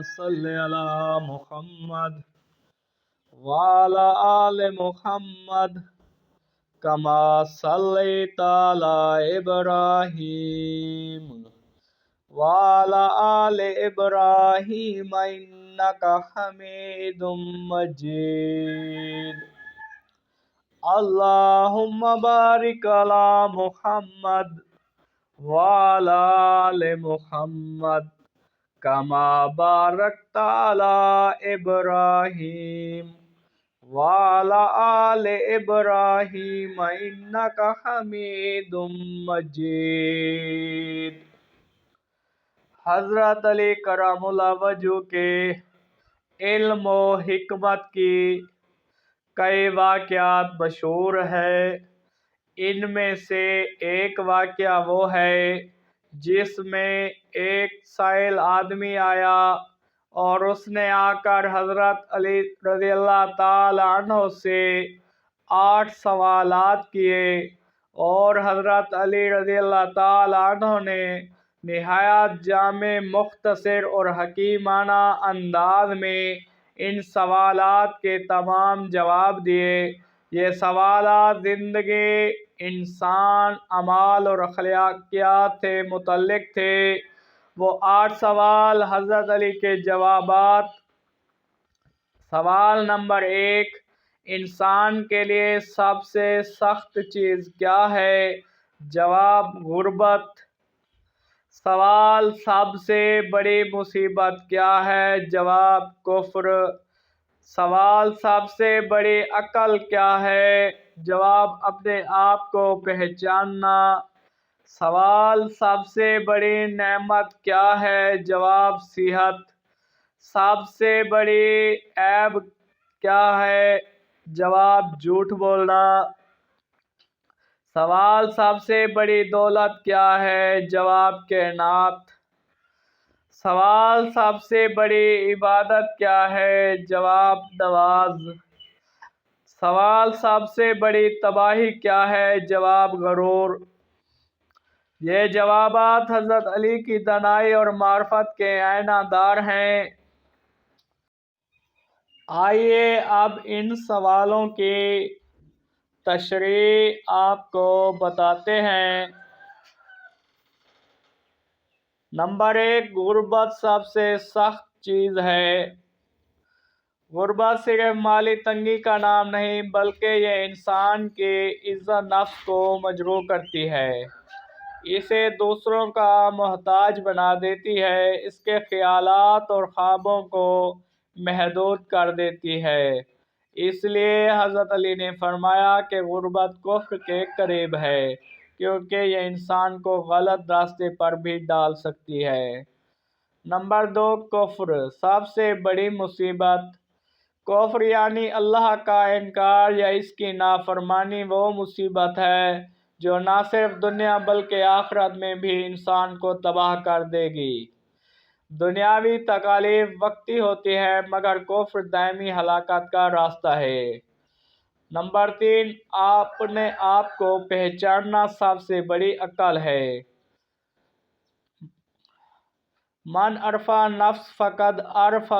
صل علی محمد وعلی آل محمد کما صلیت علی ابراہیم وعلی آل ابراہیم انک حمید مجید اللہم بارک علی محمد وعلی آل محمد کما بارکت علی ابراہیم وعلی آل ابراہیم انک حمید مجید۔ حضرت علی کرم اللہ وجہ کے علم و حکمت کی کئی واقعات مشہور ہے۔ ان میں سے ایک واقعہ وہ ہے جس میں ایک سائل آدمی آیا اور اس نے آ کر حضرت علی رضی اللہ تعالی عنہ سے 8 سوالات کیے، اور حضرت علی رضی اللہ تعالی عنہ نے نہایت جامع، مختصر اور حکیمانہ انداز میں ان سوالات کے تمام جواب دیے۔ یہ سوالات زندگی، انسان، اعمال اور اخلاقیات سے متعلق تھے۔ وہ 8 سوال حضرت علی کے جوابات۔ سوال نمبر 1، انسان کے لیے سب سے سخت چیز کیا ہے؟ جواب، غربت۔ سوال، سب سے بڑی مصیبت کیا ہے؟ جواب، کفر۔ سوال، سب سے بڑی عقل کیا ہے؟ جواب، اپنے آپ کو پہچاننا۔ سوال، سب سے بڑی نعمت کیا ہے؟ جواب، صحت۔ سب سے بڑی عیب کیا ہے؟ جواب، جھوٹ بولنا۔ سوال، سب سے بڑی دولت کیا ہے؟ جواب، کائنات۔ سوال، سب سے بڑی عبادت کیا ہے؟ جواب، نماز۔ سوال، سب سے بڑی تباہی کیا ہے؟ جواب، غرور۔ یہ جوابات حضرت علی کی دانائی اور معرفت کے آئینہ دار ہیں۔ آئیے اب ان سوالوں کی تشریح آپ کو بتاتے ہیں۔ نمبر 1، غربت سب سے سخت چیز ہے۔ غربت صرف مالی تنگی کا نام نہیں، بلکہ یہ انسان کی عزت نفس کو مجروح کرتی ہے، اسے دوسروں کا محتاج بنا دیتی ہے، اس کے خیالات اور خوابوں کو محدود کر دیتی ہے۔ اس لیے حضرت علی نے فرمایا کہ غربت کفر کے قریب ہے، کیونکہ یہ انسان کو غلط راستے پر بھی ڈال سکتی ہے۔ نمبر 2، کفر سب سے بڑی مصیبت۔ کفر یعنی اللہ کا انکار یا اس کی نافرمانی وہ مصیبت ہے جو نہ صرف دنیا بلکہ آخرت میں بھی انسان کو تباہ کر دے گی۔ دنیاوی تکالیف وقتی ہوتی ہے، مگر کفر دائمی ہلاکت کا راستہ ہے۔ نمبر 3، اپنے آپ کو پہچاننا سب سے بڑی عقل ہے۔ من عرف نفس فقد عرف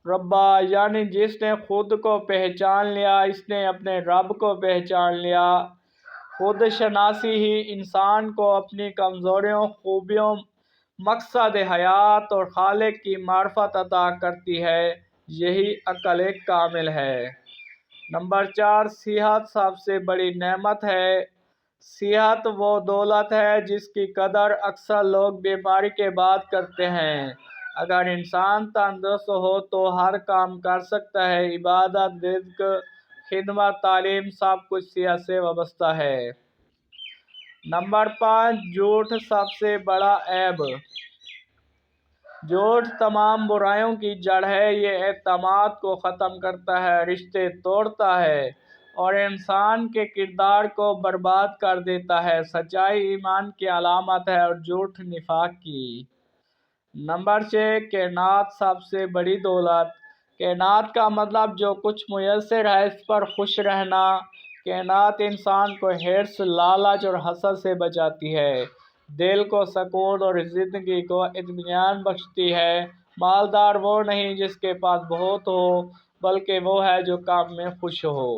ربہ، یعنی جس نے خود کو پہچان لیا، اس نے اپنے رب کو پہچان لیا۔ خود شناسی ہی انسان کو اپنی کمزوریوں، خوبیوں، مقصد حیات اور خالق کی معرفت عطا کرتی ہے، یہی عقل کامل ہے۔ نمبر 4، صحت سب سے بڑی نعمت ہے۔ صحت وہ دولت ہے جس کی قدر اکثر لوگ بیماری کے بعد کرتے ہیں۔ اگر انسان تندرست ہو تو ہر کام کر سکتا ہے، عبادت، رزق، خدمت، تعلیم، سب کچھ صحت سے وابستہ ہے۔ نمبر 5، جھوٹ سب سے بڑا عیب۔ جھوٹ تمام برائیوں کی جڑ ہے، یہ اعتماد کو ختم کرتا ہے، رشتے توڑتا ہے اور انسان کے کردار کو برباد کر دیتا ہے۔ سچائی ایمان کی علامت ہے اور جھوٹ نفاق کی۔ نمبر 6، کائنات سب سے بڑی دولت۔ کائنات کا مطلب جو کچھ میسر ہے اس پر خوش رہنا۔ کائنات انسان کو حرص، لالچ اور حسد سے بچاتی ہے، دل کو سکون اور زندگی کو اطمینان بخشتی ہے۔ مالدار وہ نہیں جس کے پاس بہت ہو، بلکہ وہ ہے جو کام میں خوش ہو۔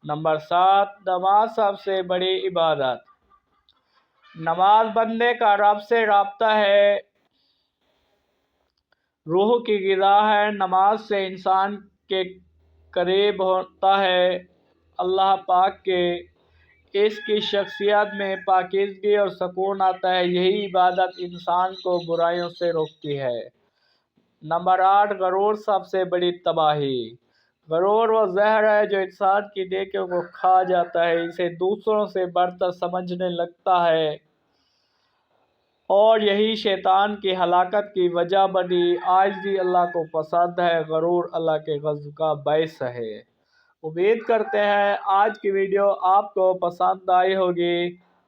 نمبر 7، نماز سب سے بڑی عبادت۔ نماز بندے کا رب سے رابطہ ہے، روح کی غذا ہے۔ نماز سے انسان کے قریب ہوتا ہے اللہ پاک کے، اس کی شخصیت میں پاکیزگی اور سکون آتا ہے۔ یہی عبادت انسان کو برائیوں سے روکتی ہے۔ نمبر 8، غرور سب سے بڑی تباہی۔ غرور وہ زہر ہے جو انسان کی نیکیوں کو کھا جاتا ہے، اسے دوسروں سے برتر سمجھنے لگتا ہے اور یہی شیطان کی ہلاکت کی وجہ بنی۔ عاجزی اللہ کو پسند ہے، غرور اللہ کے غضب کا باعث ہے۔ امید کرتے ہیں آج کی ویڈیو آپ کو پسند آئی ہوگی۔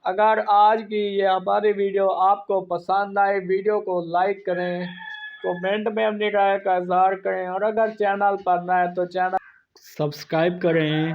اگر آج کی یہ ہماری ویڈیو آپ کو پسند آئے، ویڈیو کو لائک کریں، کومنٹ میں اپنی رائے کا اظہار کریں، اور اگر چینل پر نئے ہیں تو چینل سبسکرائب کریں۔